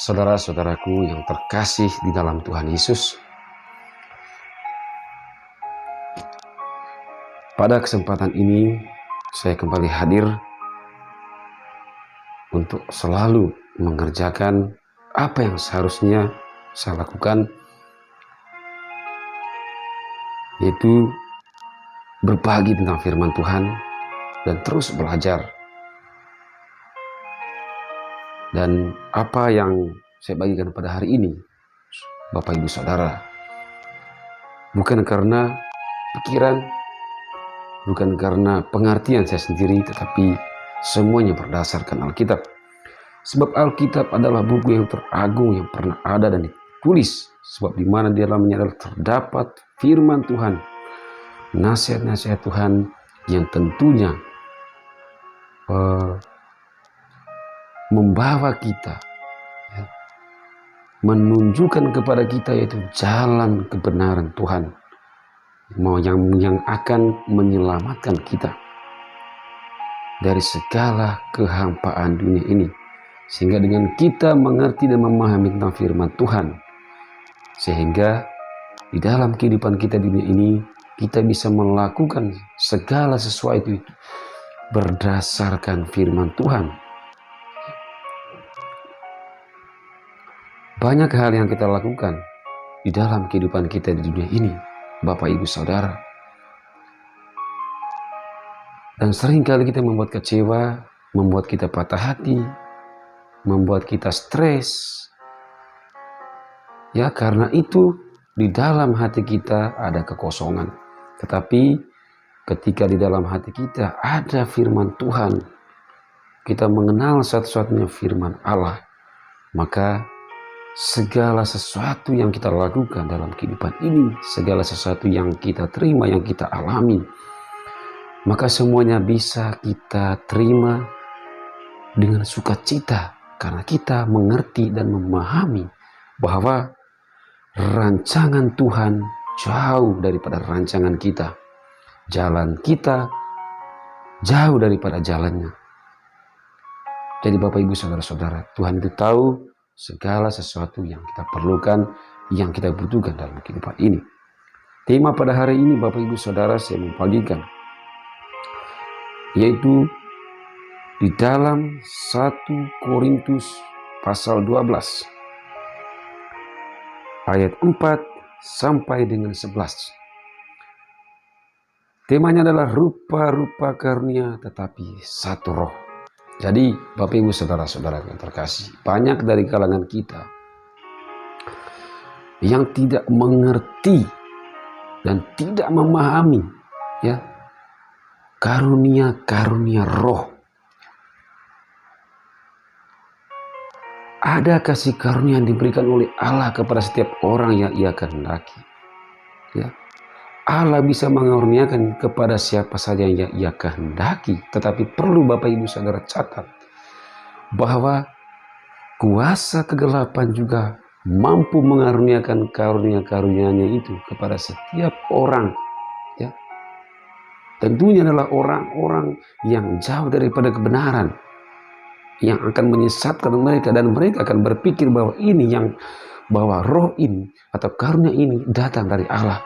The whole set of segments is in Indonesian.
Saudara-saudaraku yang terkasih di dalam Tuhan Yesus, pada kesempatan ini saya kembali hadir untuk selalu mengerjakan apa yang seharusnya saya lakukan, yaitu berbagi tentang firman Tuhan dan terus belajar. Dan apa yang saya bagikan pada hari ini, Bapak Ibu Saudara, bukan karena pikiran, bukan karena pengertian saya sendiri, tetapi semuanya berdasarkan Alkitab. Sebab Alkitab adalah buku yang teragung yang pernah ada dan ditulis, sebab di mana di dalamnya adalah terdapat firman Tuhan, nasihat-nasihat Tuhan yang tentunya membawa kita, menunjukkan kepada kita yaitu jalan kebenaran Tuhan, yang akan menyelamatkan kita dari segala kehampaan dunia ini. Sehingga dengan kita mengerti dan memahami tentang firman Tuhan, sehingga di dalam kehidupan kita di dunia ini, kita bisa melakukan segala sesuatu itu berdasarkan firman Tuhan. Banyak hal yang kita lakukan di dalam kehidupan kita di dunia ini, Bapak Ibu Saudara. Dan seringkali kita membuat kecewa, membuat kita patah hati, membuat kita stres. Ya, karena itu di dalam hati kita ada kekosongan. Tetapi ketika di dalam hati kita ada firman Tuhan, kita mengenal satu-satunya firman Allah, maka segala sesuatu yang kita lakukan dalam kehidupan ini, segala sesuatu yang kita terima, yang kita alami, maka semuanya bisa kita terima dengan sukacita, karena kita mengerti dan memahami bahwa rancangan Tuhan jauh daripada rancangan kita, jalan kita jauh daripada jalannya. Jadi Bapak Ibu Saudara-saudara, Tuhan itu tahu segala sesuatu yang kita perlukan, yang kita butuhkan dalam kehidupan ini. Tema pada hari ini Bapak Ibu Saudara saya membagikan, yaitu di dalam 1 Korintus pasal 12 ayat 4 sampai dengan 11. Temanya adalah rupa-rupa karunia tetapi satu roh. Jadi Bapak Ibu Saudara-saudara yang terkasih, banyak dari kalangan kita yang tidak mengerti dan tidak memahami ya karunia-karunia roh. Ada kasih karunia yang diberikan oleh Allah kepada setiap orang yang Ia kehendaki. Ya. Allah bisa mengaruniakan kepada siapa saja yang Ia kehendaki, tetapi perlu Bapak Ibu Saudara catat bahwa kuasa kegelapan juga mampu mengaruniakan karunia-karunia-Nya itu kepada setiap orang. Ya. Tentunya adalah orang-orang yang jauh daripada kebenaran, yang akan menyesatkan mereka, dan mereka akan berpikir bahwa roh ini atau karunia ini datang dari Allah.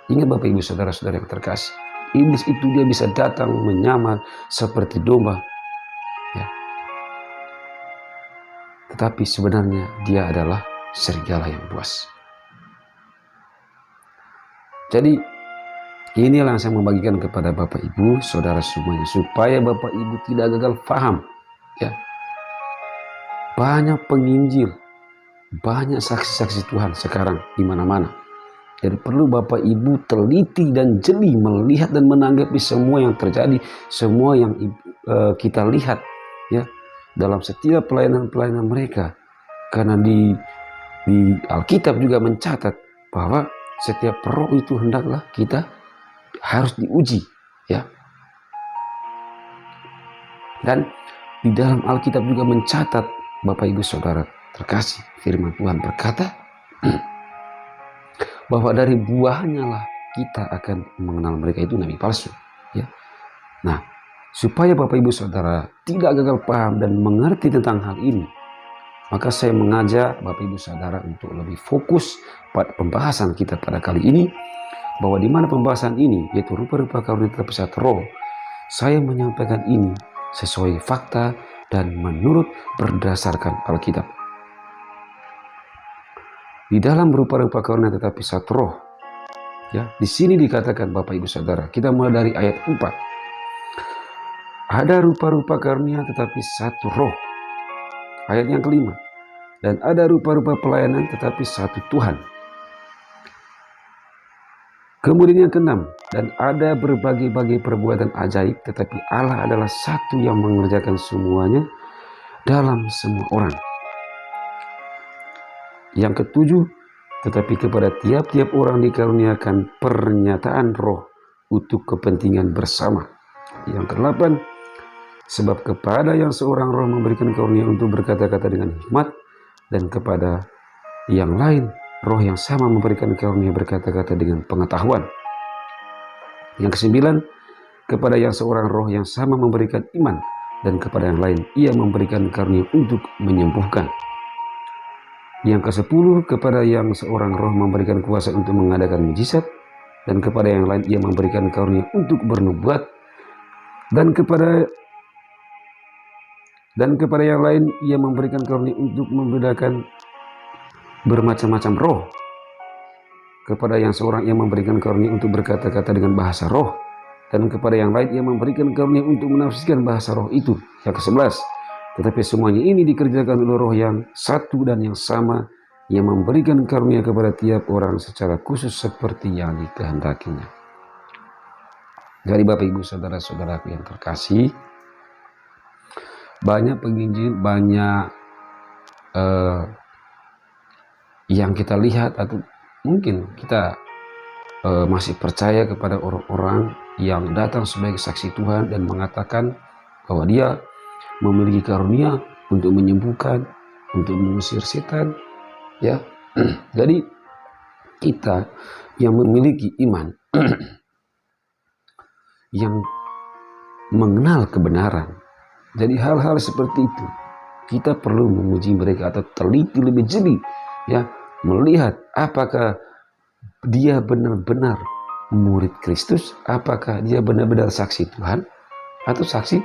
Ingat Bapak Ibu Saudara-saudara yang terkasih, iblis itu dia bisa datang menyamar seperti domba, ya. Tetapi sebenarnya dia adalah serigala yang buas. Jadi inilah yang saya membagikan kepada Bapak Ibu Saudara semuanya, supaya Bapak Ibu tidak gagal paham. Ya, banyak penginjil, banyak saksi-saksi Tuhan sekarang di mana-mana. Jadi perlu Bapak Ibu teliti dan jeli melihat dan menanggapi semua yang terjadi, semua yang kita lihat ya dalam setiap pelayanan-pelayanan mereka. Karena di Alkitab juga mencatat bahwa setiap roh itu hendaklah kita harus diuji, ya. Dan di dalam Alkitab juga mencatat, Bapak Ibu Saudara terkasih, firman Tuhan berkata bahwa dari buahnya lah kita akan mengenal mereka itu nabi palsu. Ya. Nah, supaya Bapak Ibu Saudara tidak gagal paham dan mengerti tentang hal ini, Maka saya mengajak Bapak Ibu Saudara untuk lebih fokus pada pembahasan kita pada kali ini, bahwa di mana pembahasan ini yaitu rupa-rupa karunia tetapi satu roh, saya menyampaikan ini sesuai fakta dan menurut berdasarkan Alkitab. Di dalam rupa-rupa karunia tetapi satu roh, ya, di sini dikatakan Bapak Ibu Saudara, kita mulai dari ayat 4. Ada rupa-rupa karunia tetapi satu roh. Ayat yang kelima. Dan ada rupa-rupa pelayanan tetapi satu Tuhan. Kemudian yang keenam, dan ada berbagai-bagai perbuatan ajaib, tetapi Allah adalah satu yang mengerjakan semuanya dalam semua orang. Yang ketujuh, tetapi kepada tiap-tiap orang dikaruniakan pernyataan roh untuk kepentingan bersama. Yang kedelapan, sebab kepada yang seorang roh memberikan karunia untuk berkata-kata dengan hikmat, dan kepada yang lain roh yang sama memberikan karunia berkata-kata dengan pengetahuan. Yang kesembilan, kepada yang seorang roh yang sama memberikan iman, dan kepada yang lain ia memberikan karunia untuk menyembuhkan. Yang kesepuluh, kepada yang seorang roh memberikan kuasa untuk mengadakan mujizat, dan kepada yang lain ia memberikan karunia untuk bernubuat, dan kepada yang lain ia memberikan karunia untuk membedakan bermacam-macam roh. Kepada yang seorang ia memberikan karunia untuk berkata-kata dengan bahasa roh, dan kepada yang lain ia memberikan karunia untuk menafsirkan bahasa roh itu. Yang ke-11, tetapi semuanya ini dikerjakan oleh roh yang satu dan yang sama, yang memberikan karunia kepada tiap orang secara khusus seperti yang dikehendakinya. Jadi Bapak Ibu Saudara-saudaraku yang terkasih, banyak penginjil, banyak yang kita lihat, atau mungkin kita masih percaya kepada orang-orang yang datang sebagai saksi Tuhan dan mengatakan bahwa dia memiliki karunia untuk menyembuhkan, untuk mengusir setan, ya. Jadi kita yang memiliki iman yang mengenal kebenaran, jadi hal-hal seperti itu kita perlu memuji mereka atau teliti lebih jeli, ya, melihat apakah dia benar-benar murid Kristus, apakah dia benar-benar saksi Tuhan atau saksi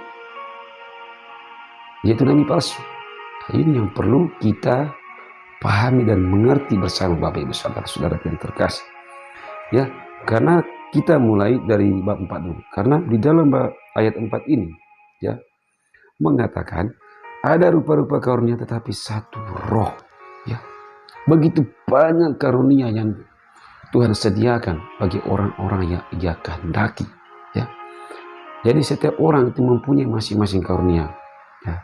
yaitu nabi palsu. Ini yang perlu kita pahami dan mengerti bersama Bapak Ibu Saudara-saudara yang terkasih, ya. Karena kita mulai dari bab 4 dulu, karena di dalam ayat 4 ini, ya, mengatakan ada rupa-rupa karunia tetapi satu roh, ya. Begitu banyak karunia yang Tuhan sediakan bagi orang-orang yang Ia kehendaki, ya. Jadi setiap orang itu mempunyai masing-masing karunia, ya.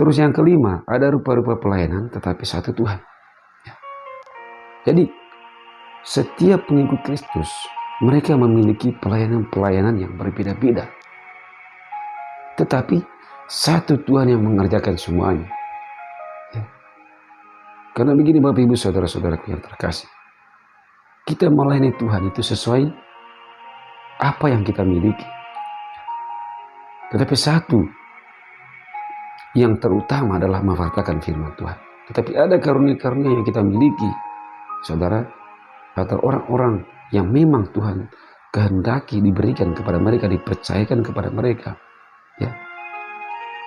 Terus yang kelima, ada rupa-rupa pelayanan tetapi satu Tuhan, ya. Jadi setiap pengikut Kristus mereka memiliki pelayanan-pelayanan yang berbeda-beda, tetapi satu Tuhan yang mengerjakan semuanya, ya. Karena begini Bapak Ibu Saudara-saudaraku yang terkasih, kita melayani Tuhan itu sesuai apa yang kita miliki, tetapi satu yang terutama adalah memwartakan firman Tuhan. Tetapi ada karunia-karunia yang kita miliki, saudara, atau orang-orang yang memang Tuhan kehendaki diberikan kepada mereka, dipercayakan kepada mereka, ya.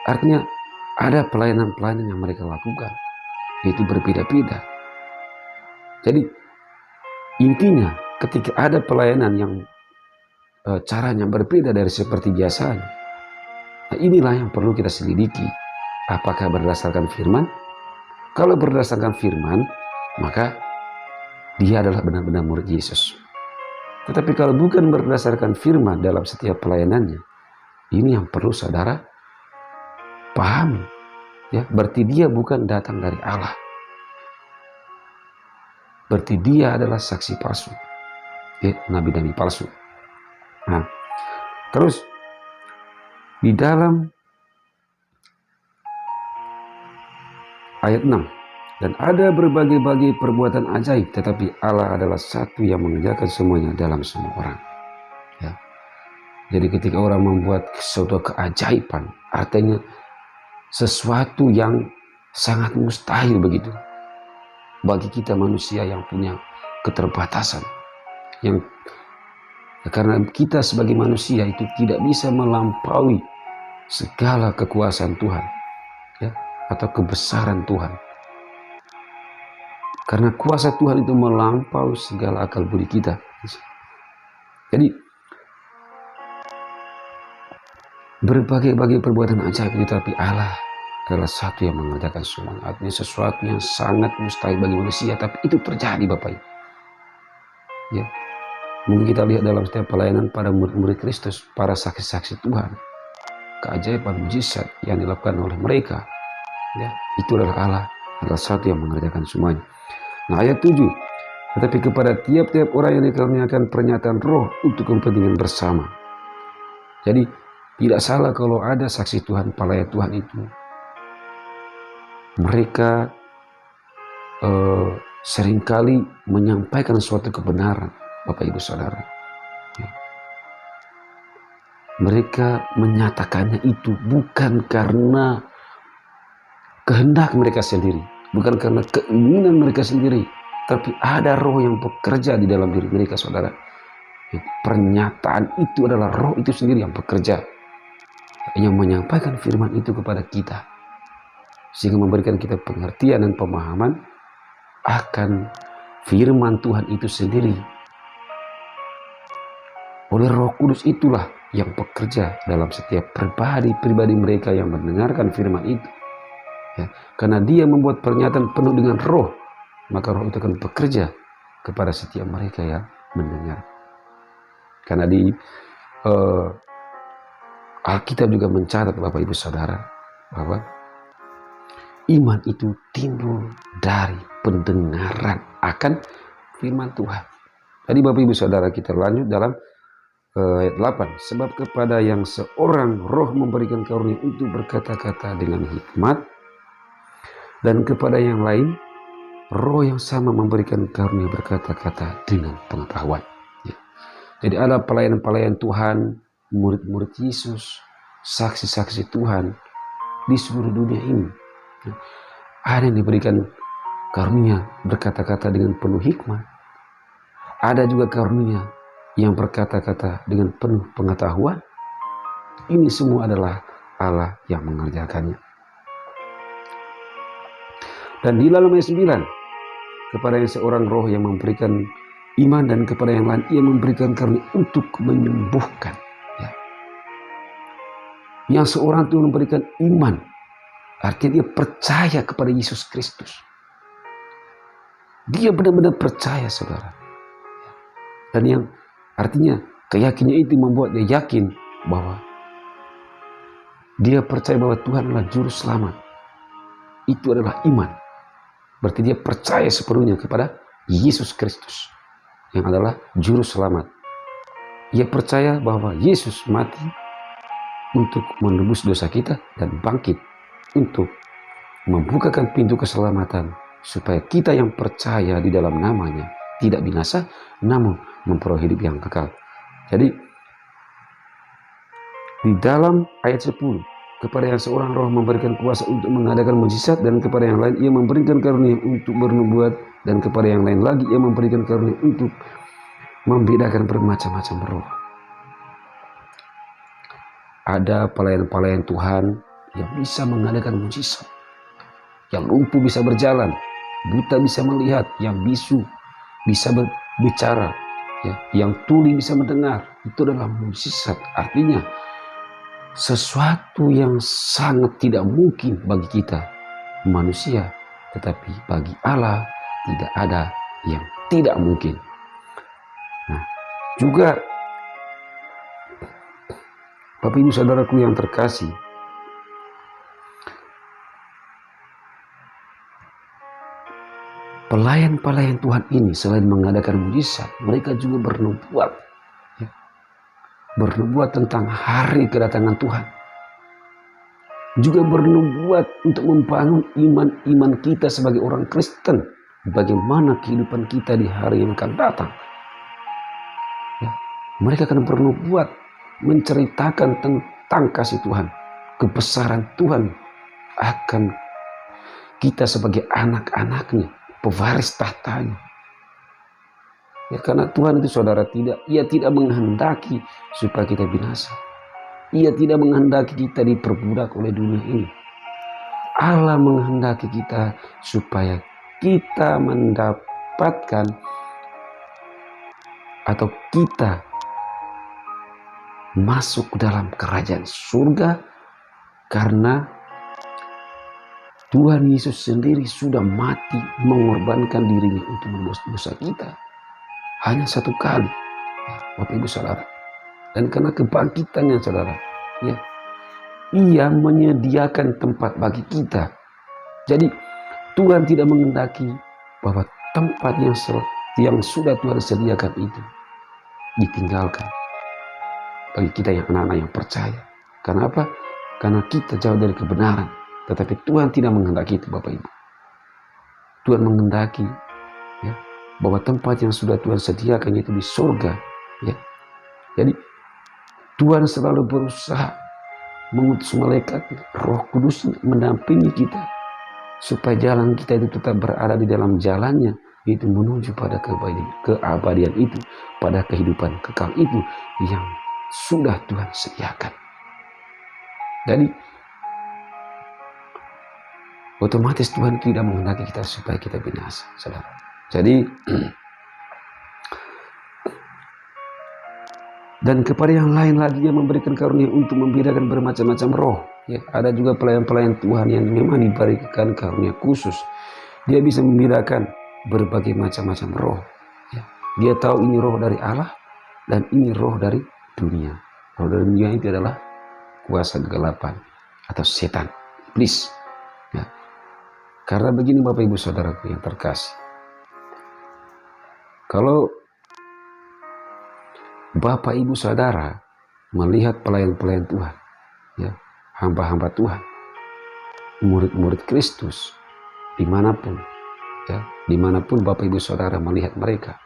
Artinya ada pelayanan-pelayanan yang mereka lakukan, itu berbeda-beda. Jadi intinya ketika ada pelayanan yang caranya berbeda dari seperti biasanya, nah inilah yang perlu kita selidiki. Apakah berdasarkan firman? Kalau berdasarkan firman, maka dia adalah benar-benar murid Yesus. Tetapi kalau bukan berdasarkan firman dalam setiap pelayanannya, ini yang perlu saudara pahami, ya. Berarti dia bukan datang dari Allah. Berarti dia adalah saksi palsu, ya, nabi-nabi palsu. Nah, terus di dalam ayat 6, dan ada berbagai-bagai perbuatan ajaib, tetapi Allah adalah satu yang mengerjakan semuanya dalam semua orang, ya. Jadi ketika orang membuat sesuatu keajaiban, artinya sesuatu yang sangat mustahil begitu bagi kita manusia yang punya keterbatasan, yang karena kita sebagai manusia itu tidak bisa melampaui segala kekuasaan Tuhan, ya, atau kebesaran Tuhan. Karena kuasa Tuhan itu melampaui segala akal budi kita. Jadi berbagai-bagai perbuatan ajaib itu, tapi Allah adalah satu yang mengerjakan semuanya. Artinya sesuatu yang sangat mustahil bagi manusia, tapi itu terjadi Bapak Ibu. Ya, mungkin kita lihat dalam setiap pelayanan para murid-murid Kristus, para saksi-saksi Tuhan, keajaiban mujizat yang dilakukan oleh mereka, ya, itu adalah Allah adalah satu yang mengerjakan semuanya. Nah, ayat 7, tetapi kepada tiap-tiap orang yang dikaruniakan pernyataan roh untuk kepentingan bersama. Jadi tidak salah kalau ada saksi Tuhan, pelayan Tuhan itu mereka seringkali menyampaikan suatu kebenaran, Bapak Ibu Saudara. Ya. Mereka menyatakannya itu bukan karena kehendak mereka sendiri, bukan karena keinginan mereka sendiri, tapi ada roh yang bekerja di dalam diri mereka, Saudara. Ya. Pernyataan itu adalah roh itu sendiri yang bekerja, yang menyampaikan firman itu kepada kita, sehingga memberikan kita pengertian dan pemahaman akan firman Tuhan itu sendiri. Oleh Roh Kudus itulah yang bekerja dalam setiap pribadi mereka yang mendengarkan firman itu. Ya, karena dia membuat pernyataan penuh dengan roh, maka roh itu akan bekerja kepada setiap mereka yang mendengar. Karena di Alkitab juga mencatat, Bapak Ibu Saudara, bahwa iman itu timbul dari pendengaran akan firman Tuhan. Tadi Bapak Ibu Saudara, kita lanjut dalam ayat 8. Sebab kepada yang seorang roh memberikan karunia untuk berkata-kata dengan hikmat, dan kepada yang lain roh yang sama memberikan karunia berkata-kata dengan pengetahuan. Ya. Jadi ada pelayan-pelayan Tuhan, murid-murid Yesus, saksi-saksi Tuhan di seluruh dunia ini. Ada yang diberikan karunia berkata-kata dengan penuh hikmat. Ada juga karunia yang berkata-kata dengan penuh pengetahuan. Ini semua adalah Allah yang mengerjakannya. Dan di dalam ayat 9, kepada yang seorang roh yang memberikan iman, dan kepada yang lain ia memberikan karunia untuk menyembuhkan. Ya. Yang seorang itu memberikan iman, artinya dia percaya kepada Yesus Kristus. Dia benar-benar percaya, Saudara. Dan yang artinya keyakinan itu membuat dia yakin bahwa dia percaya bahwa Tuhan adalah juru selamat. Itu adalah iman. Berarti dia percaya sepenuhnya kepada Yesus Kristus yang adalah juru selamat. Ia percaya bahwa Yesus mati untuk menebus dosa kita dan bangkit untuk membukakan pintu keselamatan supaya kita yang percaya di dalam namanya tidak binasa namun memperoleh hidup yang kekal. Jadi di dalam ayat 10, kepada yang seorang roh memberikan kuasa untuk mengadakan mujizat, dan kepada yang lain ia memberikan karunia untuk bernubuat, dan kepada yang lain lagi ia memberikan karunia untuk membedakan bermacam-macam roh. Ada pelayan-pelayan Tuhan yang bisa mengadakan mujizat, yang lumpuh bisa berjalan, buta bisa melihat, yang bisu bisa berbicara, ya, yang tuli bisa mendengar. Itu adalah mujizat. Artinya sesuatu yang sangat tidak mungkin bagi kita manusia, tetapi bagi Allah tidak ada yang tidak mungkin. Nah, juga Bapak Ibu Saudaraku yang terkasih, pelayan-pelayan Tuhan ini selain mengadakan mujizat, mereka juga bernubuat. Ya. Bernubuat tentang hari kedatangan Tuhan. Juga bernubuat untuk membangun iman kita sebagai orang Kristen. Bagaimana kehidupan kita di hari yang akan datang. Ya. Mereka akan bernubuat menceritakan tentang kasih Tuhan. Kebesaran Tuhan akan kita sebagai anak-anaknya, pewaris tahtanya. Ya, karena Tuhan itu saudara Ia tidak menghendaki supaya kita binasa. Ia tidak menghendaki kita diperbudak oleh dunia ini. Allah menghendaki kita supaya kita mendapatkan atau kita masuk dalam kerajaan surga, karena Tuhan Yesus sendiri sudah mati mengorbankan dirinya untuk menebus dosa kita. Hanya satu kali, Bapak Ibu Saudara. Dan karena kebangkitannya saudara, ya, Ia menyediakan tempat bagi kita. Jadi Tuhan tidak menghendaki bahwa tempat yang sudah Tuhan sediakan itu ditinggalkan bagi kita yang anak-anak yang percaya. Karena apa? Karena kita jauh dari kebenaran. Tetapi Tuhan tidak menghendaki itu, Bapak Ibu. Tuhan menghendaki, ya, bahwa tempat yang sudah Tuhan sediakan itu di surga. Ya. Jadi Tuhan selalu berusaha mengutus malaikat Roh Kudus mendampingi kita supaya jalan kita itu tetap berada di dalam jalannya, itu menuju pada keabadian itu, pada kehidupan kekal itu yang sudah Tuhan sediakan. Jadi otomatis Tuhan tidak menghendaki kita supaya kita binasa, saudara. Jadi dan kepada yang lain lagi Dia memberikan karunia untuk membedakan bermacam-macam roh. Ya, ada juga pelayan-pelayan Tuhan yang memang diberikan karunia khusus. Dia bisa membedakan berbagai macam-macam roh. Ya, dia tahu ini roh dari Allah dan ini roh dari dunia. Roh dari dunia itu adalah kuasa kegelapan atau setan, iblis. Ya. Karena begini Bapak Ibu Saudaraku yang terkasih, kalau Bapak Ibu Saudara melihat pelayan-pelayan Tuhan, ya, hamba-hamba Tuhan, murid-murid Kristus, dimanapun, ya, dimanapun Bapak Ibu Saudara melihat mereka,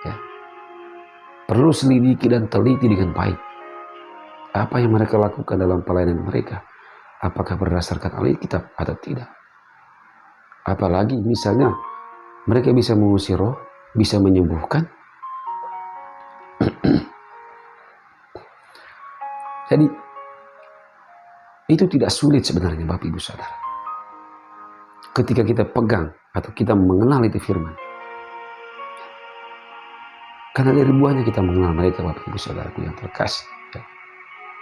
ya, perlu selidiki dan teliti dengan baik apa yang mereka lakukan dalam pelayanan mereka, apakah berdasarkan Alkitab atau tidak. Apalagi misalnya mereka bisa mengusir roh, bisa menyembuhkan. Jadi itu tidak sulit sebenarnya Bapak Ibu Saudara, ketika kita pegang atau kita mengenal itu firman. Karena dari buahnya kita mengenal mereka, Bapak Ibu Saudaraku yang terkasih.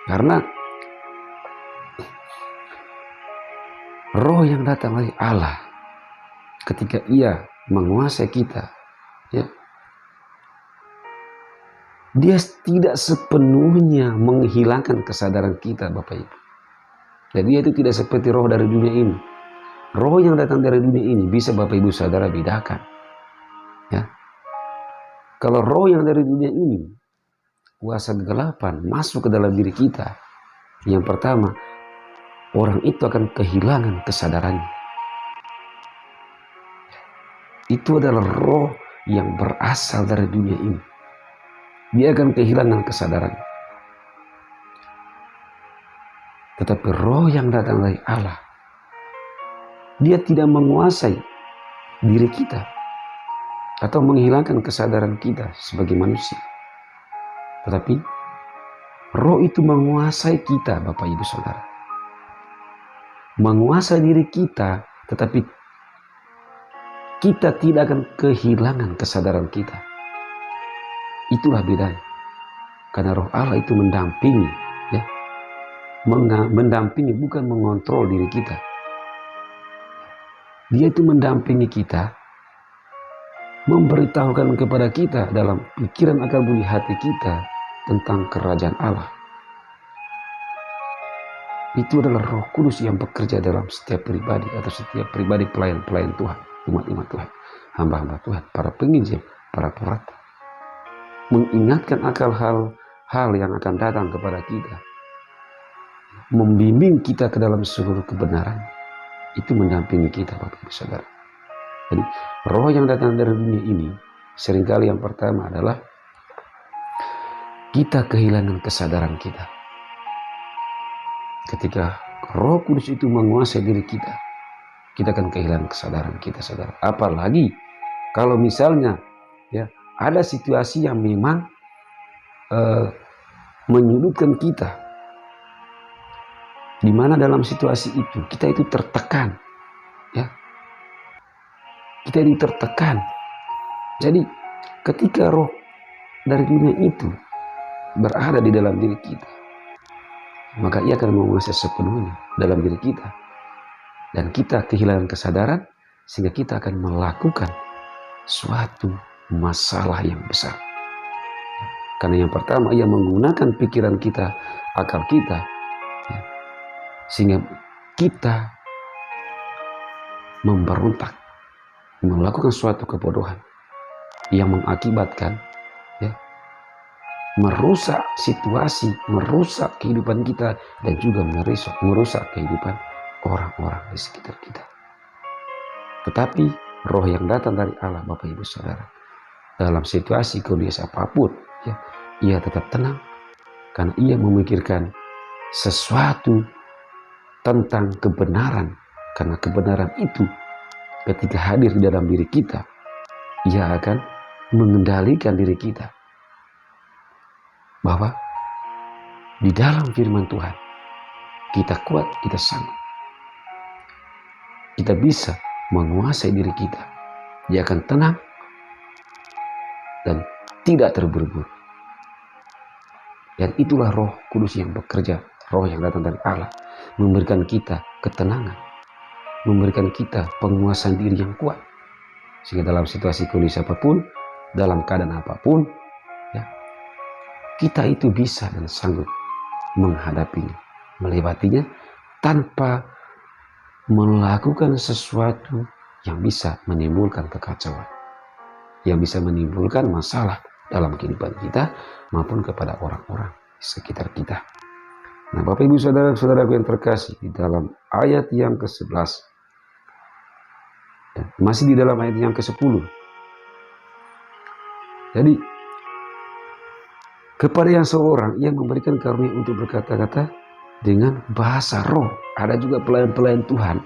Karena roh yang datang dari Allah, ketika Ia menguasai kita, ya, Dia tidak sepenuhnya menghilangkan kesadaran kita, Bapak Ibu. Dan Dia itu tidak seperti roh dari dunia ini. Roh yang datang dari dunia ini bisa Bapak Ibu Saudara bedakan. Ya. Kalau roh yang dari dunia ini, kuasa kegelapan masuk ke dalam diri kita, yang pertama, orang itu akan kehilangan kesadarannya. Itu adalah roh yang berasal dari dunia ini. Dia akan kehilangan kesadaran. Tetapi roh yang datang dari Allah, Dia tidak menguasai diri kita atau menghilangkan kesadaran kita sebagai manusia. Tetapi roh itu menguasai kita, Bapak Ibu Saudara. Menguasai diri kita, tetapi kita tidak akan kehilangan kesadaran kita. Itulah bedanya. Karena roh Allah itu mendampingi, ya, mendampingi, bukan mengontrol diri kita. Dia itu mendampingi kita, memberitahukan kepada kita dalam pikiran akal budi hati kita tentang kerajaan Allah. Itu adalah Roh Kudus yang bekerja dalam setiap pribadi atau setiap pribadi pelayan-pelayan Tuhan, umat-umat Tuhan, hamba-hamba Tuhan, para penginjil, para peratal. Mengingatkan akal hal yang akan datang kepada kita, membimbing kita ke dalam seluruh kebenaran. Itu mendampingi kita, Bapak Ibu Saudara. Jadi roh yang datang dari dunia ini, seringkali yang pertama adalah kita kehilangan kesadaran kita. Ketika Roh Kudus itu menguasai diri kita, kita akan kehilangan kesadaran kita, saudara. Apalagi kalau misalnya ya ada situasi yang memang menyulitkan kita, di mana dalam situasi itu kita itu tertekan, ya, kita itu tertekan. Jadi ketika roh dari dunia itu berada di dalam diri kita, maka ia akan menguasai sepenuhnya dalam diri kita, dan kita kehilangan kesadaran sehingga kita akan melakukan suatu masalah yang besar. Karena yang pertama, ia menggunakan pikiran kita, akal kita, ya, sehingga kita memberontak, melakukan suatu kebodohan yang mengakibatkan ya, merusak situasi, merusak kehidupan kita, dan juga merusak kehidupan orang-orang di sekitar kita. Tetapi roh yang datang dari Allah, Bapak Ibu Saudara, dalam situasi kondisi apapun, ya, ia tetap tenang karena ia memikirkan sesuatu tentang kebenaran. Karena kebenaran itu ketika hadir di dalam diri kita, ia akan mengendalikan diri kita, bahwa di dalam firman Tuhan kita kuat, kita sanggup, kita bisa menguasai diri kita. Dia akan tenang dan tidak terburu-buru. Dan itulah Roh Kudus yang bekerja, roh yang datang dari Allah, memberikan kita ketenangan, memberikan kita penguasaan diri yang kuat, sehingga dalam situasi kondisi apapun, dalam keadaan apapun, ya, kita itu bisa dan sanggup menghadapinya, melewatinya tanpa melakukan sesuatu yang bisa menimbulkan kekacauan, yang bisa menimbulkan masalah dalam kehidupan kita maupun kepada orang-orang di sekitar kita. Nah, Bapak Ibu Saudara-saudaraku yang terkasih, di dalam ayat yang ke-11, masih di dalam ayat yang ke-10. Jadi, kepada yang seorang yang memberikan karunia untuk berkata-kata dengan bahasa roh. Ada juga pelayan-pelayan Tuhan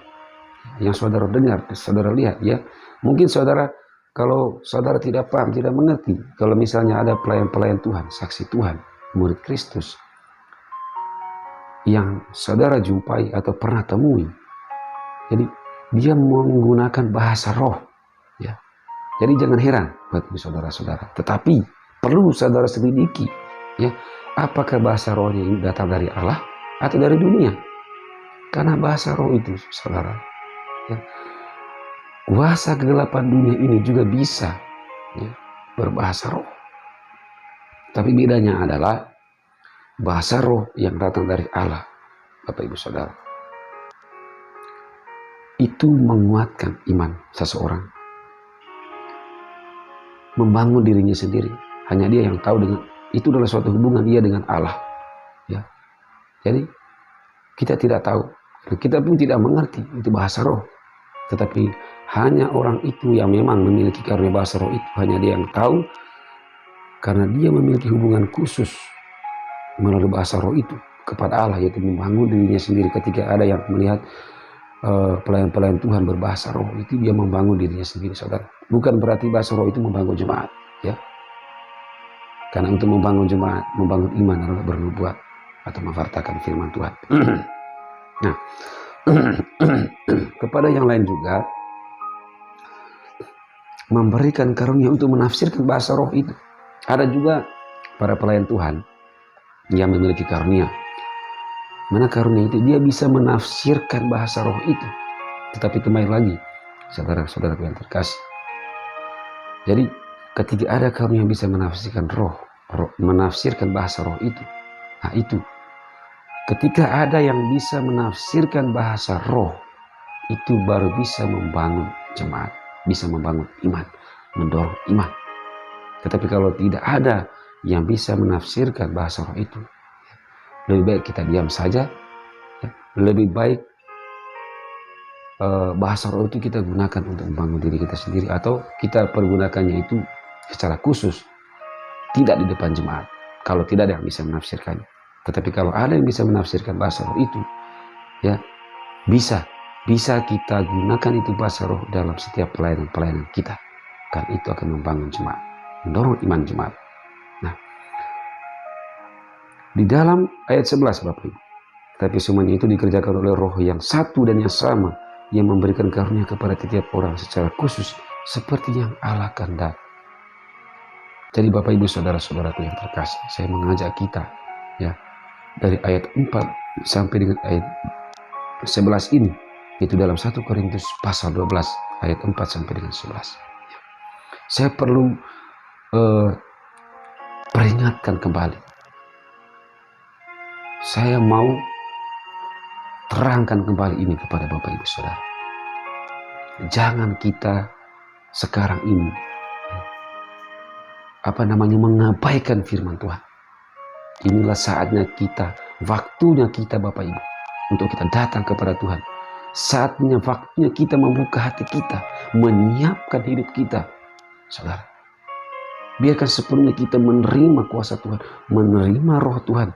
yang saudara dengar, saudara lihat, ya. Mungkin saudara, kalau saudara tidak paham, tidak mengerti, kalau misalnya ada pelayan-pelayan Tuhan, saksi Tuhan, murid Kristus, yang saudara jumpai atau pernah temui, jadi dia menggunakan bahasa roh, ya. Jadi jangan heran buat saudara-saudara, tetapi perlu saudara selidiki, ya, apakah bahasa rohnya ini datang dari Allah atau dari dunia. Karena bahasa roh itu, saudara, ya, kuasa kegelapan dunia ini juga bisa, ya, berbahasa roh. Tapi bedanya adalah bahasa roh yang datang dari Allah, Bapak Ibu Saudara, itu menguatkan iman seseorang, membangun dirinya sendiri. Hanya dia yang tahu, dengan itu adalah suatu hubungan dia dengan Allah, ya. Jadi kita tidak tahu, kita pun tidak mengerti itu bahasa roh. Tetapi hanya orang itu yang memang memiliki karunia bahasa roh itu, hanya dia yang tahu, karena dia memiliki hubungan khusus melalui bahasa roh itu kepada Allah, yaitu membangun dirinya sendiri. Ketika ada yang melihat pelayan-pelayan Tuhan berbahasa roh, itu dia membangun dirinya sendiri, saudara. Bukan berarti bahasa roh itu membangun jemaat, ya. Karena untuk membangun jemaat, membangun iman adalah bernubuat atau memwartakan firman Tuhan. Nah, kepada yang lain juga memberikan karunia untuk menafsirkan bahasa roh itu. Ada juga para pelayan Tuhan yang memiliki karunia, mana karunia itu dia bisa menafsirkan bahasa roh itu. Tetapi kembali lagi, saudara-saudara yang terkasih, jadi ketika ada karunia yang bisa menafsirkan menafsirkan bahasa roh itu, nah itu, ketika ada yang bisa menafsirkan bahasa roh, itu baru bisa membangun jemaat, bisa membangun iman, mendorong iman. Tetapi kalau tidak ada yang bisa menafsirkan bahasa roh itu, lebih baik kita diam saja, ya. Lebih baik bahasa roh itu kita gunakan untuk membangun diri kita sendiri, atau kita pergunakannya itu secara khusus, tidak di depan jemaat, kalau tidak ada yang bisa menafsirkannya. Tetapi kalau ada yang bisa menafsirkan bahasa roh itu, ya, bisa bisa kita gunakan itu bahasa roh dalam setiap pelayanan kita. Kan itu akan membangun jemaat, mendorong iman jemaat. Nah, di dalam ayat 11 Bapak Ibu, tapi semuanya itu dikerjakan oleh roh yang satu dan yang sama, yang memberikan karunia kepada setiap orang secara khusus, seperti yang Allah kehendaki. Jadi Bapak Ibu saudara-saudaraku yang terkasih, saya mengajak kita ya dari ayat 4 sampai dengan ayat 11 ini, itu dalam 1 Korintus pasal 12 ayat 4 sampai dengan 11. Saya perlu peringatkan kembali. Saya mau terangkan kembali ini kepada Bapak Ibu Saudara. Jangan kita sekarang ini mengabaikan firman Tuhan. Inilah saatnya kita, waktunya kita Bapak Ibu, untuk kita datang kepada Tuhan. Saatnya, waktunya kita membuka hati kita, menyiapkan hidup kita. Saudara, biarkan sepenuhnya kita menerima kuasa Tuhan, menerima roh Tuhan.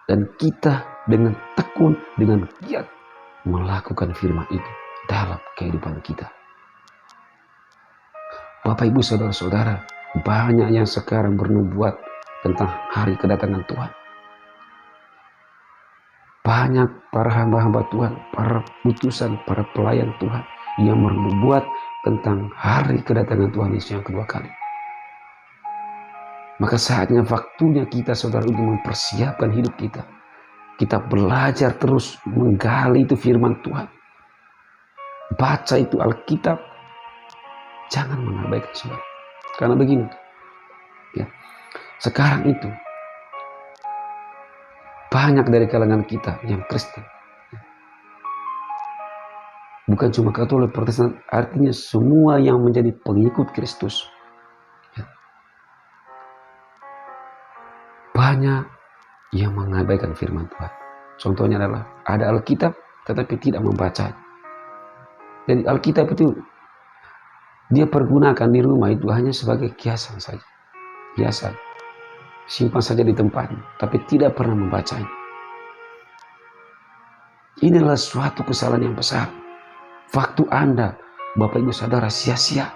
Dan kita dengan tekun, dengan giat melakukan firman itu dalam kehidupan kita. Bapak Ibu saudara-saudara, banyak yang sekarang bernubuat tentang hari kedatangan Tuhan. Banyak para hamba-hamba Tuhan, para utusan, para pelayan Tuhan yang bernubuat tentang hari kedatangan Tuhan Yesus yang kedua kali. Maka saatnya, waktunya kita saudara untuk mempersiapkan hidup kita. Kita belajar terus menggali itu firman Tuhan. Baca itu Alkitab. Jangan mengabaikan saudara. Karena begini, ya, sekarang itu banyak dari kalangan kita yang Kristen. Bukan cuma Katolik, Protestan, artinya semua yang menjadi pengikut Kristus. Ya. Banyak yang mengabaikan firman Tuhan. Contohnya adalah ada Alkitab tetapi tidak membaca. Jadi Alkitab itu dia pergunakan di rumah itu hanya sebagai kiasan saja. Kiasan. Simpan saja di tempatnya, tapi tidak pernah membacanya. Inilah suatu kesalahan yang besar. Waktu Anda, Bapak Ibu Saudara, sia-sia.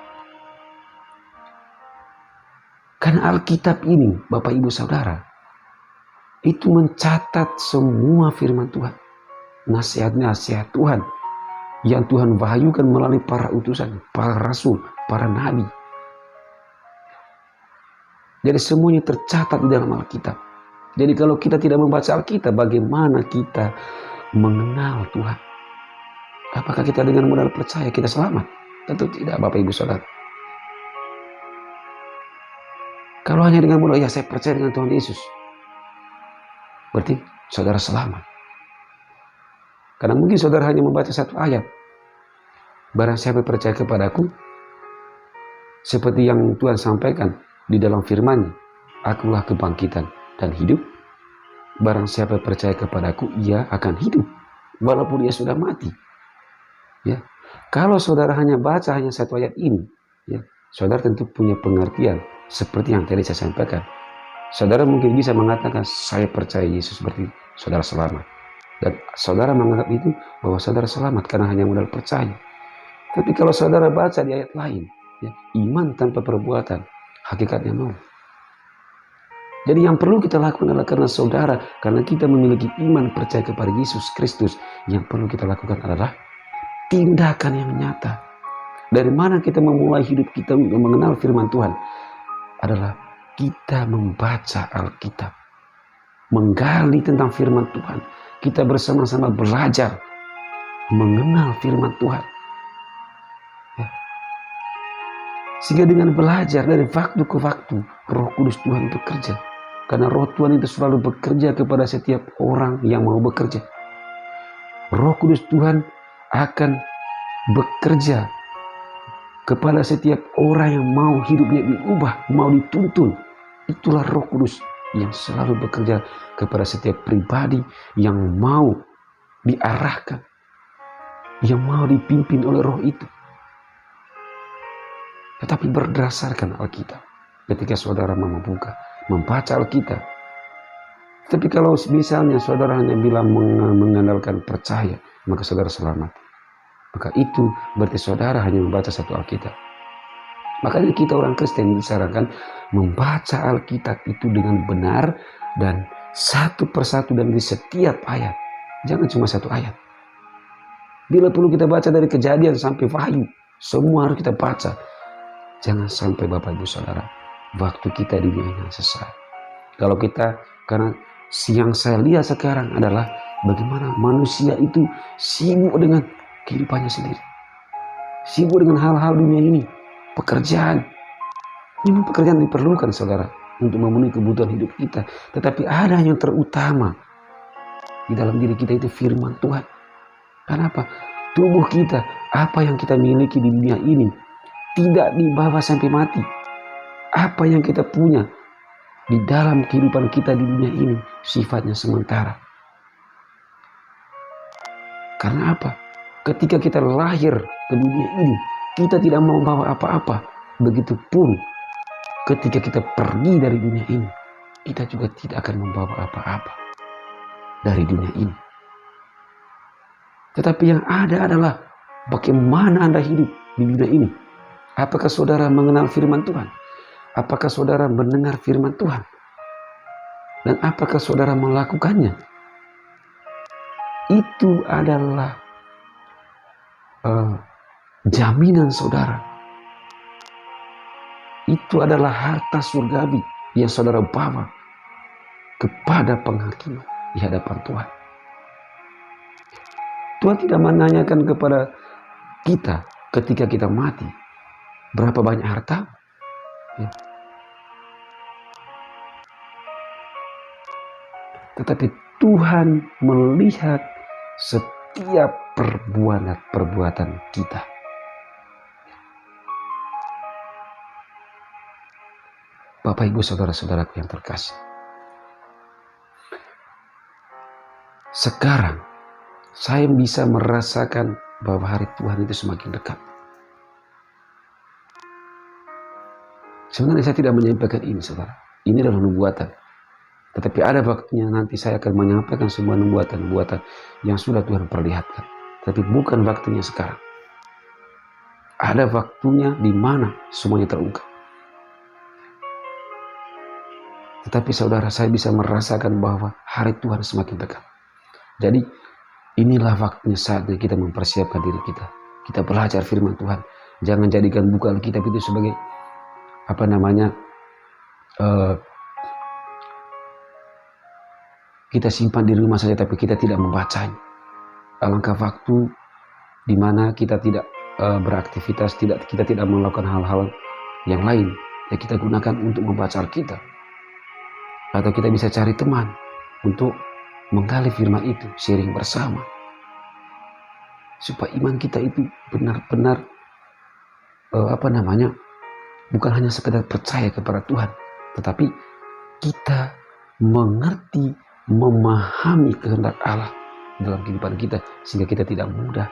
Karena Alkitab ini, Bapak Ibu Saudara, itu mencatat semua firman Tuhan. Nasihat-nasihat Tuhan yang Tuhan wahyukan melalui para utusan, para rasul, para nabi. Jadi semuanya tercatat di dalam Alkitab. Jadi kalau kita tidak membaca Alkitab, bagaimana kita mengenal Tuhan? Apakah kita dengan modal percaya kita selamat? Tentu tidak, Bapak Ibu Saudara. Kalau hanya dengan modal, ya saya percaya dengan Tuhan Yesus, berarti saudara selamat. Karena mungkin saudara hanya membaca satu ayat. Barang siapa percaya kepadaku, seperti yang Tuhan sampaikan di dalam firman-Nya, akulah kebangkitan dan hidup. Barang siapa percaya kepadaku, ia akan hidup walaupun ia sudah mati. Ya, kalau saudara hanya baca hanya satu ayat ini, ya, saudara tentu punya pengertian seperti yang tadi saya sampaikan. Saudara mungkin bisa mengatakan saya percaya Yesus, berarti saudara selamat. Dan saudara menganggap itu bahwa saudara selamat karena hanya modal percaya. Tapi kalau saudara baca di ayat lain, ya, iman tanpa perbuatan hakikatnya nol. Jadi yang perlu kita lakukan adalah karena kita memiliki iman percaya kepada Yesus Kristus, yang perlu kita lakukan adalah tindakan yang nyata. Dari mana kita memulai hidup kita untuk mengenal firman Tuhan? Adalah kita membaca Alkitab, menggali tentang firman Tuhan. Kita bersama-sama belajar mengenal firman Tuhan. Ya. Sehingga dengan belajar dari waktu ke waktu, Roh Kudus Tuhan bekerja. Karena Roh Tuhan itu selalu bekerja kepada setiap orang yang mau bekerja. Roh Kudus Tuhan akan bekerja kepada setiap orang yang mau hidupnya diubah, mau dituntun. Itulah Roh Kudus yang selalu bekerja kepada setiap pribadi yang mau diarahkan, yang mau dipimpin oleh Roh itu. Tetapi berdasarkan Alkitab. Ketika saudara mau membaca Alkitab. Tapi kalau misalnya saudara hanya bilang mengandalkan percaya, maka saudara selamat. Maka itu berarti saudara hanya membaca satu Alkitab. Makanya kita orang Kristen disarankan membaca Alkitab itu dengan benar dan satu persatu dan di setiap ayat. Jangan cuma satu ayat. Bila perlu kita baca dari Kejadian sampai Wahyu, semua harus kita baca. Jangan sampai Bapak Ibu Saudara, waktu kita di dunia ini sesat. Kalau kita, karena yang saya lihat sekarang adalah bagaimana manusia itu sibuk dengan kehidupannya sendiri. Sibuk dengan hal-hal dunia ini. Pekerjaan. Memang pekerjaan diperlukan saudara untuk memenuhi kebutuhan hidup kita. Tetapi ada yang terutama di dalam diri kita, itu firman Tuhan. Kenapa? Tubuh kita, apa yang kita miliki di dunia ini tidak dibawa sampai mati. Apa yang kita punya di dalam kehidupan kita di dunia ini sifatnya sementara. Karena apa? Ketika kita lahir ke dunia ini, kita tidak mau membawa apa-apa. Begitupun ketika kita pergi dari dunia ini, kita juga tidak akan membawa apa-apa dari dunia ini. Tetapi yang ada adalah bagaimana Anda hidup di dunia ini. Apakah saudara mengenal firman Tuhan? Apakah saudara mendengar firman Tuhan? Dan apakah saudara melakukannya? Itu adalah jaminan saudara. Itu adalah harta surgawi yang saudara bawa kepada penghakiman di hadapan Tuhan. Tuhan tidak menanyakan kepada kita ketika kita mati berapa banyak harta. Ya. Tetapi Tuhan melihat setiap perbuatan kita. Bapak Ibu saudara-saudaraku yang terkasih. Sekarang saya bisa merasakan bahwa hari Tuhan itu semakin dekat. Sebenarnya saya tidak menyampaikan ini saudara. Ini adalah nubuatan. Tetapi ada waktunya nanti saya akan menyampaikan sebuah nubuatan-nubuatan yang sudah Tuhan perlihatkan. Tapi bukan waktunya sekarang. Ada waktunya di mana semuanya terungkap. Tetapi saudara, saya bisa merasakan bahwa hari Tuhan semakin dekat. Jadi inilah waktunya, saatnya kita mempersiapkan diri kita. Kita belajar firman Tuhan. Jangan jadikan buku Alkitab itu sebagai kita simpan di rumah saja tapi kita tidak membacanya. Alangkah waktu di mana kita tidak beraktivitas, kita tidak melakukan hal-hal yang lain yang kita gunakan untuk membaca Alkitab. Atau kita bisa cari teman untuk menggali firman itu, sharing bersama. Supaya iman kita itu benar-benar bukan hanya sekedar percaya kepada Tuhan, tetapi kita mengerti, memahami kehendak Allah dalam kehidupan kita, sehingga kita tidak mudah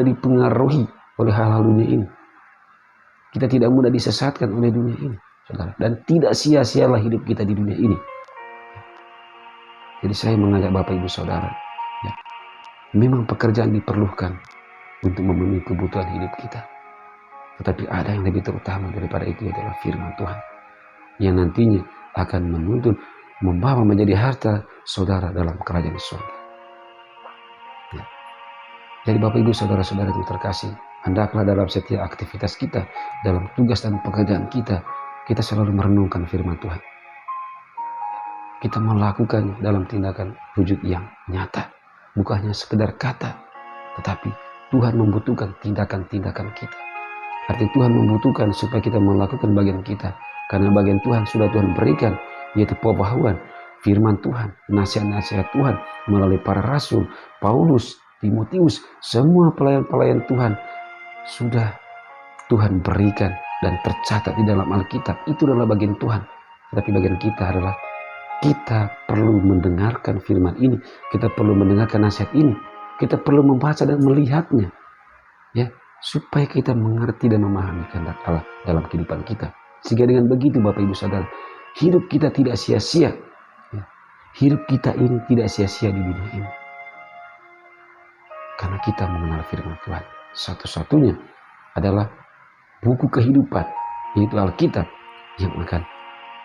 dipengaruhi oleh hal-hal dunia ini. Kita tidak mudah disesatkan oleh dunia ini, saudara, dan tidak sia-sialah hidup kita di dunia ini. Jadi saya mengajak Bapak Ibu Saudara, ya, memang pekerjaan diperlukan untuk memenuhi kebutuhan hidup kita. Tetapi ada yang lebih terutama daripada itu, adalah firman Tuhan yang nantinya akan menuntun, membawa menjadi harta saudara dalam kerajaan surga. Ya. Jadi Bapak Ibu saudara-saudara yang terkasih, hendaklah dalam setiap aktivitas kita, dalam tugas dan pekerjaan kita, kita selalu merenungkan firman Tuhan. Kita melakukan dalam tindakan wujud yang nyata, bukan hanya sekedar kata, tetapi Tuhan membutuhkan tindakan-tindakan kita. Artinya Tuhan membutuhkan supaya kita melakukan bagian kita. Karena bagian Tuhan sudah Tuhan berikan, yaitu pemahaman firman Tuhan, nasihat-nasihat Tuhan melalui para rasul, Paulus, Timotius, semua pelayan-pelayan Tuhan sudah Tuhan berikan dan tercatat di dalam Alkitab. Itu adalah bagian Tuhan. Tetapi bagian kita adalah kita perlu mendengarkan firman ini, kita perlu mendengarkan nasihat ini, kita perlu membaca dan melihatnya, ya, supaya kita mengerti dan memahami kehendak Allah dalam kehidupan kita. Sehingga dengan begitu Bapak Ibu Saudara, hidup kita tidak sia-sia. Ya. Hidup kita ini tidak sia-sia di dunia ini. Karena kita mengenal firman Tuhan. Satu-satunya adalah buku kehidupan, yaitu Alkitab, yang akan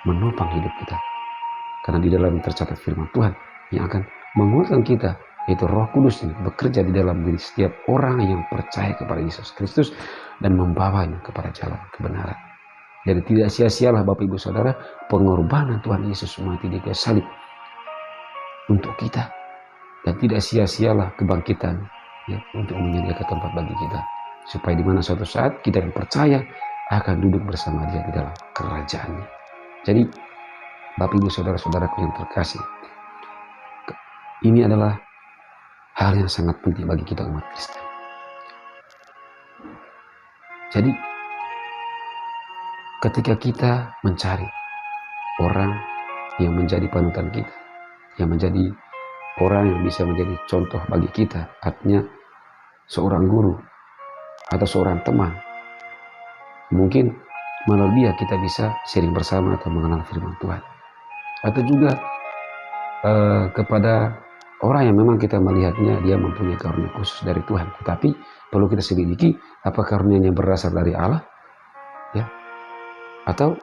menopang hidup kita. Karena di dalam tercatat firman Tuhan yang akan menguatkan kita, yaitu Roh Kudus ini bekerja di dalam diri setiap orang yang percaya kepada Yesus Kristus dan membawanya kepada jalan kebenaran. Jadi tidak sia-sialah Bapak Ibu Saudara pengorbanan Tuhan Yesus mati di kayu salib untuk kita, dan tidak sia-sialah kebangkitan ya, untuk menyediakan tempat bagi kita, supaya di mana suatu saat kita yang percaya akan duduk bersama Dia di dalam kerajaannya. Jadi Bapak Ibu Saudara-saudaraku yang terkasih, ini adalah hal yang sangat penting bagi kita umat Kristen. Jadi ketika kita mencari orang yang menjadi panutan kita, yang menjadi orang yang bisa menjadi contoh bagi kita, artinya seorang guru atau seorang teman, mungkin melalui dia kita bisa sharing bersama atau mengenal firman Tuhan. Atau juga kepada orang yang memang kita melihatnya dia mempunyai karunia khusus dari Tuhan, tetapi perlu kita selidiki apa karunianya berasal dari Allah, ya, atau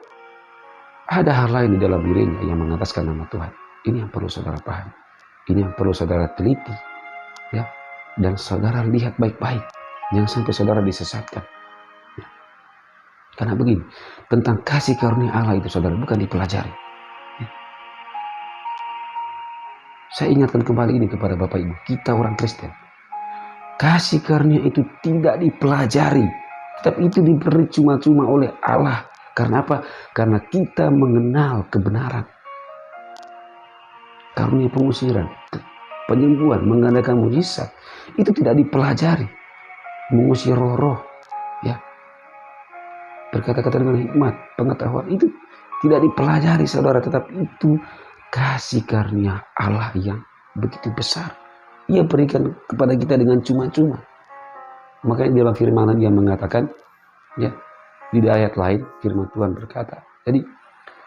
ada hal lain di dalam dirinya yang mengataskan nama Tuhan. Ini yang perlu saudara paham, ini yang perlu saudara teliti, ya, dan saudara lihat baik-baik, jangan sampai saudara disesatkan. Ya. Karena begini, tentang kasih karunia Allah itu saudara bukan dipelajari. Saya ingatkan kembali ini kepada Bapak Ibu, kita orang Kristen. Kasih karunia itu tidak dipelajari, tetapi itu diberi cuma-cuma oleh Allah. Karena apa? Karena kita mengenal kebenaran. Karunia pengusiran, penyembuhan, mengadakan mujizat, itu tidak dipelajari. Mengusir roh-roh, ya, berkata-kata dengan hikmat, pengetahuan, itu tidak dipelajari saudara, tetapi itu kasih karunia Allah yang begitu besar. Ia berikan kepada kita dengan cuma-cuma. Makanya dalam firman Dia mengatakan, ya, di ayat lain firman Tuhan berkata, jadi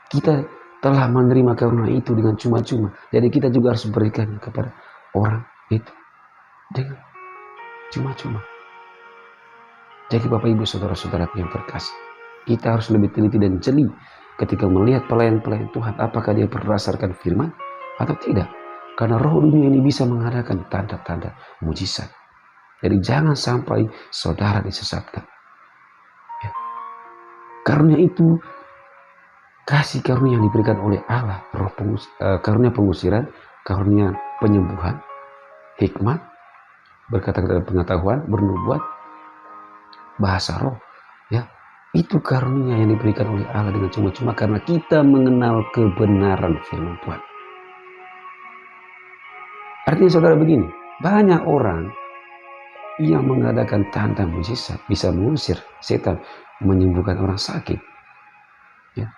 kita telah menerima karunia itu dengan cuma-cuma. Jadi kita juga harus berikan kepada orang itu dengan cuma-cuma. Jadi Bapak Ibu Saudara-saudara yang terkasih, kita harus lebih teliti dan jeli ketika melihat pelayan-pelayan Tuhan, apakah dia berdasarkan firman atau tidak. Karena roh dunia ini bisa mengadakan tanda-tanda mujizat. Jadi jangan sampai saudara disesatkan. Ya. Karunia itu kasih karunia yang diberikan oleh Allah, karunia pengusiran, karunia penyembuhan, hikmat, berkata-kata pengetahuan, bernubuat, bahasa roh, ya. Itu karunia yang diberikan oleh Allah dengan cuma-cuma karena kita mengenal kebenaran firman Tuhan. Artinya saudara begini, banyak orang yang mengadakan tanda mujizat, bisa mengusir setan, menyembuhkan orang sakit. Ya.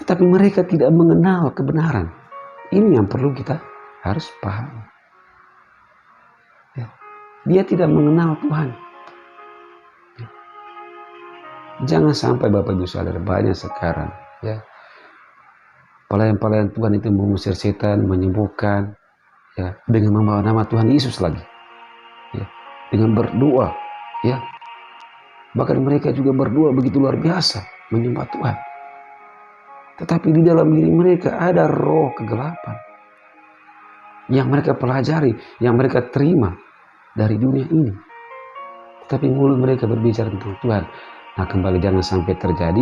Tetapi mereka tidak mengenal kebenaran. Ini yang perlu kita harus paham. Ya. Dia tidak mengenal Tuhan. Jangan sampai Bapak Ibu Saudara banyak sekarang, ya, pelayan-pelayan Tuhan itu mengusir setan, menyembuhkan, ya, dengan membawa nama Tuhan Yesus lagi, ya, dengan berdoa, ya, bahkan mereka juga berdoa begitu luar biasa menyembah Tuhan, tetapi di dalam diri mereka ada roh kegelapan yang mereka pelajari, yang mereka terima dari dunia ini, tetapi mulut mereka berbicara tentang Tuhan. Nah, kembali jangan sampai terjadi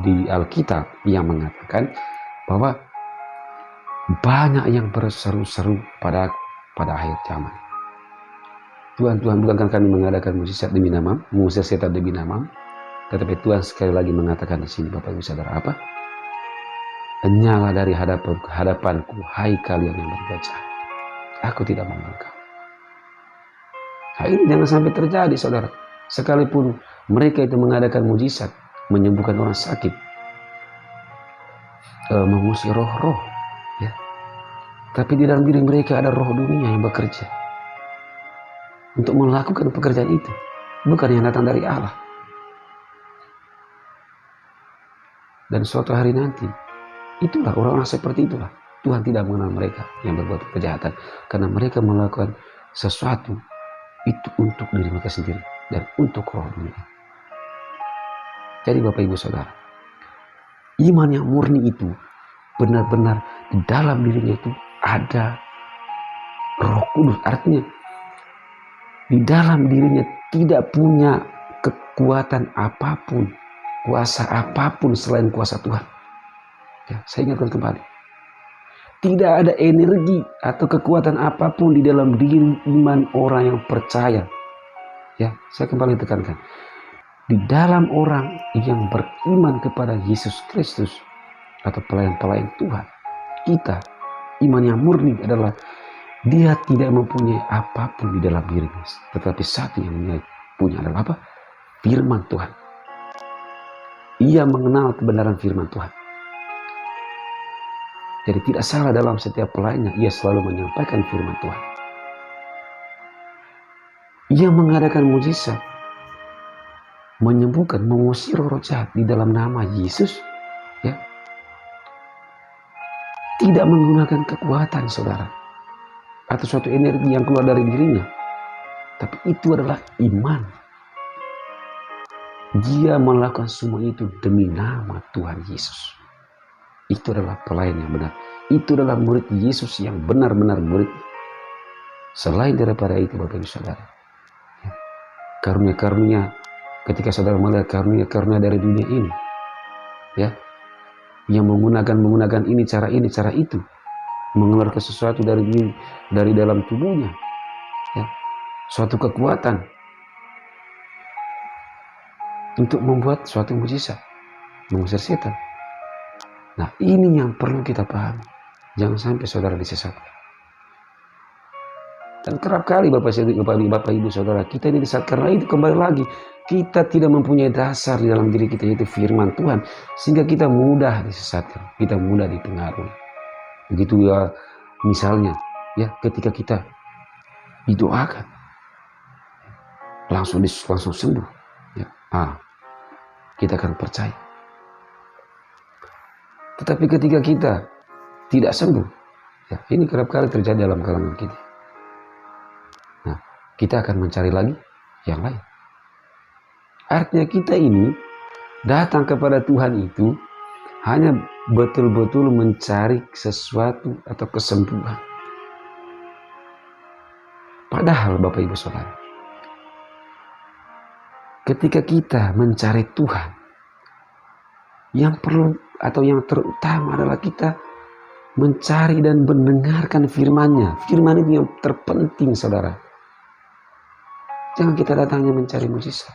di Alkitab yang mengatakan bahwa banyak yang berseru-seru pada akhir zaman. Tuhan, bukankah kami mengadakan mujizat demi nama, mengusir setan demi nama? Tetapi Tuhan sekali lagi mengatakan di sini, Bapak Ibu Saudara, apa? Nyala dari hadapanku, hai kalian yang berbuat jahat. Aku tidak mengenal kamu. Nah, ini jangan sampai terjadi, saudara. Sekalipun mereka itu mengadakan mujizat, menyembuhkan orang sakit, mengusir roh-roh, ya. Tapi di dalam diri mereka ada roh dunia yang bekerja untuk melakukan pekerjaan itu, bukan yang datang dari Allah. Dan suatu hari nanti, itulah orang-orang seperti itulah Tuhan tidak mengenal mereka yang berbuat kejahatan, karena mereka melakukan sesuatu itu untuk diri mereka sendiri dan untuk roh dunia. Jadi Bapak Ibu Saudara, iman yang murni itu benar-benar di dalam dirinya itu ada Roh Kudus. Artinya di dalam dirinya tidak punya kekuatan apapun, kuasa apapun selain kuasa Tuhan. Ya, saya ingatkan kembali. Tidak ada energi atau kekuatan apapun di dalam diri iman orang yang percaya. Ya, saya kembali tekankan. Di dalam orang yang beriman kepada Yesus Kristus atau pelayan-pelayan Tuhan, kita, iman yang murni adalah dia tidak mempunyai apapun di dalam dirinya, tetapi satu yang punya adalah apa? Firman Tuhan. Ia mengenal kebenaran firman Tuhan. Jadi tidak salah dalam setiap pelayannya, ia selalu menyampaikan firman Tuhan. Ia mengadakan mujizat, menyembuhkan, mengusir roh jahat di dalam nama Yesus. Ya, tidak menggunakan kekuatan saudara atau suatu energi yang keluar dari dirinya, tapi itu adalah iman. Dia melakukan semua itu demi nama Tuhan Yesus. Itu adalah pelayan yang benar. Itu adalah murid Yesus yang benar-benar murid. Selain daripada itu Bapak Ibu Saudara, ya, karunia-karunia, ketika saudara melihat karunia-karunia dari dunia ini, ya, yang menggunakan ini cara itu, mengeluarkan sesuatu dari dalam tubuhnya, ya, suatu kekuatan untuk membuat suatu mujizat, mengusir setan. Nah, ini yang perlu kita pahami. Jangan sampai saudara disesatkan. Dan kerap kali Bapak Ibu Saudara, kita ini disesatkan karena itu kembali lagi. Kita tidak mempunyai dasar di dalam diri kita, yaitu firman Tuhan. Sehingga kita mudah disesatkan. Kita mudah dipengaruhi. Begitu ya, misalnya, ya, ketika kita didoakan, langsung sembuh. Ya, kita akan percaya. Tetapi ketika kita tidak sembuh, ya, ini kerap kali terjadi dalam kalangan kita. Nah, kita akan mencari lagi yang lain. Artinya kita ini datang kepada Tuhan itu hanya betul-betul mencari sesuatu atau kesembuhan. Padahal Bapak Ibu Saudara, ketika kita mencari Tuhan, yang perlu atau yang terutama adalah kita mencari dan mendengarkan firman-Nya. Firman itu yang terpenting saudara. Jangan kita datangnya mencari mujizat.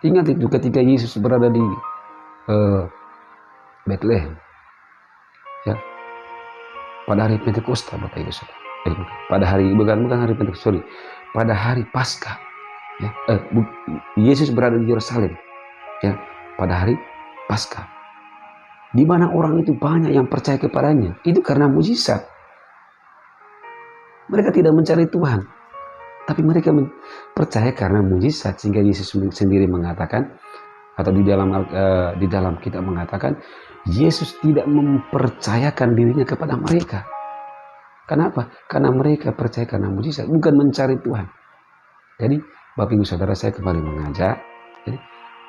Ingat itu ketika Yesus berada di Bethlehem, ya, pada hari Pentakosta Bapak Ibu Saudara. Pada hari bukan hari Pentakosta, pada hari Paskah, ya, Yesus berada di Yerusalem, ya, pada hari Paskah, di mana orang itu banyak yang percaya kepadanya. Itu karena mujizat. Mereka tidak mencari Tuhan, tapi mereka percaya karena mujizat. Sehingga Yesus sendiri mengatakan, atau di dalam kitab mengatakan, Yesus tidak mempercayakan dirinya kepada mereka. Kenapa? Karena mereka percaya karena mujizat, bukan mencari Tuhan. Jadi Bapak Ibu Saudara, saya kembali mengajak, jadi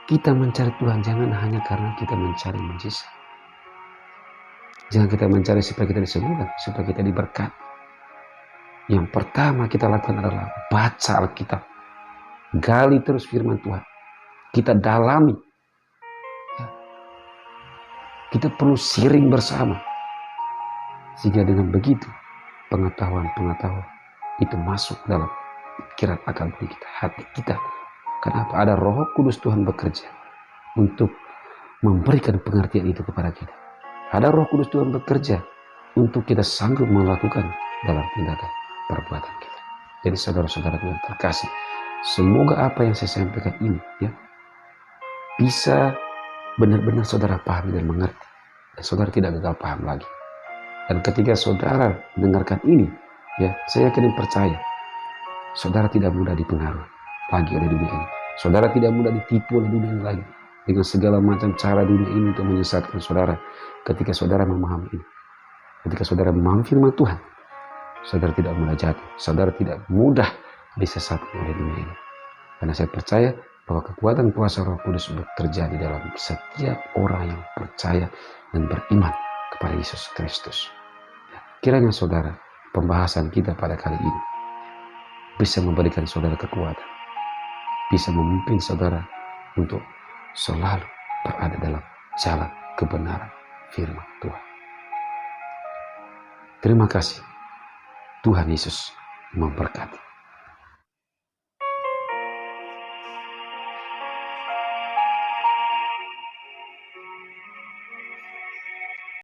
kita mencari Tuhan jangan hanya karena kita mencari mujizat. Jangan kita mencari supaya kita disembuhkan, supaya kita diberkati. Yang pertama kita lakukan adalah baca Alkitab. Gali terus firman Tuhan. Kita dalami. Ya. Kita perlu sharing bersama. Sehingga dengan begitu, pengetahuan-pengetahuan itu masuk dalam pikiran akal kita, hati kita. Kenapa? Ada Roh Kudus Tuhan bekerja untuk memberikan pengertian itu kepada kita. Ada Roh Kudus Tuhan bekerja untuk kita sanggup melakukan dalam tindakan perbuatan kita. Jadi saudara-saudara Tuhan terkasih, semoga apa yang saya sampaikan ini, ya, bisa benar-benar saudara pahami dan mengerti, dan saudara tidak gagal paham lagi. Dan ketika saudara mendengarkan ini, ya, saya yakin percaya, saudara tidak mudah dipengaruhi lagi oleh dunia ini. Saudara tidak mudah ditipu oleh dunia ini lagi dengan segala macam cara dunia ini untuk menyesatkan saudara. Ketika saudara memahami ini, ketika saudara memahami firman Tuhan, saudara tidak mudah jatuh, saudara tidak mudah disesatkan oleh dunia ini. Karena saya percaya bahwa kekuatan kuasa Roh Kudus bekerja di dalam setiap orang yang percaya dan beriman kepada Yesus Kristus. Kiranya saudara, pembahasan kita pada kali ini bisa memberikan saudara kekuatan, bisa memimpin saudara untuk selalu berada dalam jalan kebenaran firman Tuhan. Terima kasih. Tuhan Yesus memberkati.